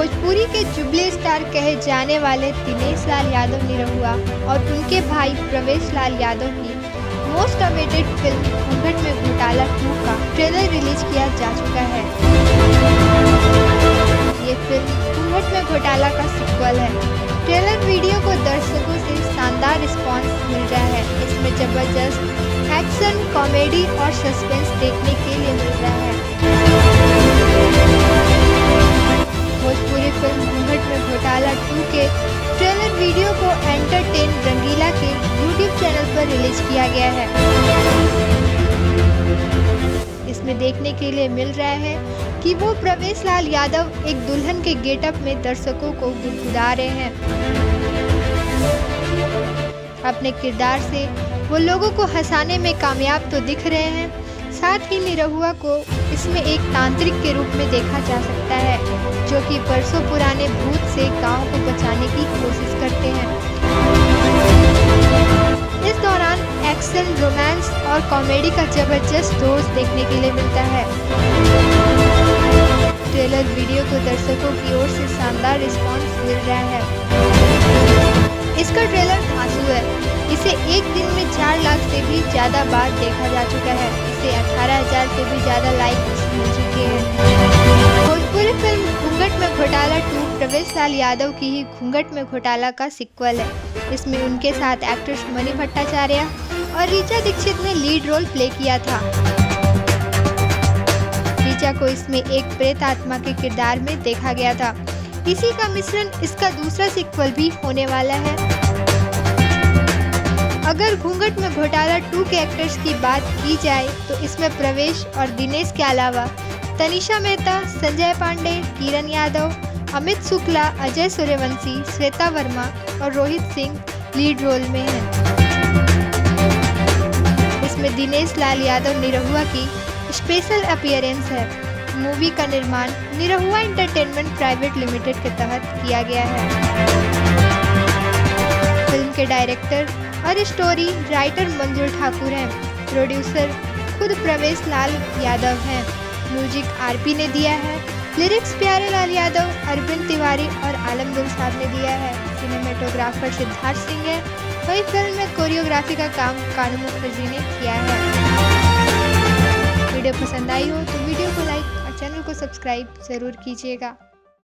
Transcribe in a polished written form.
भोजपुरी के jubilee star कहे जाने वाले दिनेश लाल यादव निरहुआ और उनके भाई प्रवेश लाल यादव की मोस्ट अवेटेड फिल्म घूंघट में घोटाला 2 का ट्रेलर रिलीज किया जा चुका है। ये फिल्म घूंघट में घोटाला का सीक्वल है। ट्रेलर वीडियो को दर्शकों से शानदार रिस्पांस मिल रहा है। इसमें जबरदस्त एक्शन, कॉमेडी और सस्पेंस देखने के लिए मिल रहा है। भोजपुरी फिल्म घूंघट में घोटाला 2 के ट्रेलर वीडियो को एंटरटेन रंगीला के YouTube चैनल पर रिलीज किया गया है। इसमें देखने के लिए मिल रहा है कि वो प्रवेश लाल यादव एक दुल्हन के गेटअप में दर्शकों को गुदगुदा रहे हैं। अपने किरदार से वो लोगों को हंसाने में कामयाब तो दिख रहे हैं, साथ ही निरहुआ को इसमें एक तांत्रिक के रूप में देखा जा सकता है, जो कि बरसों पुराने भूत से गांव को बचाने की कोशिश करते हैं। इस दौरान एक्शन, रोमांस और कॉमेडी का जबरदस्त डोज देखने के लिए मिलता है। ट्रेलर वीडियो को दर्शकों की ओर से शानदार रिस्पांस मिल रहा है। इसका ट्रेलर धांसू है। इसे एक दिन में 4 लाख से भी ज़्यादा बार देखा जा चुका है। इसे 18,000 से भी ज़्यादा लाइक्स मिल चुके हैं। भोजपुरी फिल्म घूंघट में घोटाला 2 प्रवेश लाल यादव की ही घूंघट में घोटाला का सीक्वल है। इसमें उनके साथ एक्ट्रेस मणि भट्टाचार्य और ऋचा दीक्षित ने लीड रोल प्ले किया था। ऋचा को इसमें एक प्रेत आत्मा के किरदार में देखा गया था। इसी का मिश्रण इसका दूसरा सीक्वल भी होने वाला है। अगर घूंघट में घोटाला 2 के एक्टर्स की बात की जाए तो इसमें प्रवेश और दिनेश के अलावा तनिषा मेहता, संजय पांडे, किरण यादव, अमित शुक्ला, अजय सूर्यवंशी, श्वेता वर्मा और रोहित सिंह लीड रोल में हैं। इसमें दिनेश लाल यादव निरहुआ की स्पेशल अपीयरेंस है। मूवी का निर्माण निरहुआ एंटरटेनमेंट प्राइवेट लिमिटेड के तहत किया गया है। फिल्म के डायरेक्टर और स्टोरी राइटर मंजूर ठाकुर हैं। प्रोड्यूसर खुद प्रवेश लाल यादव हैं। म्यूजिक आरपी ने दिया है। लिरिक्स प्यारे लाल यादव, अरविंद तिवारी और आलम दिल साहब ने दिया है। सिनेमेटोग्राफर सिद्धार्थ सिंह है। वही फिल्म में कोरियोग्राफी का काम कानू मुखर्जी ने किया है। वीडियो पसंद आई हो तो वीडियो को लाइक और चैनल को सब्सक्राइब जरूर कीजिएगा।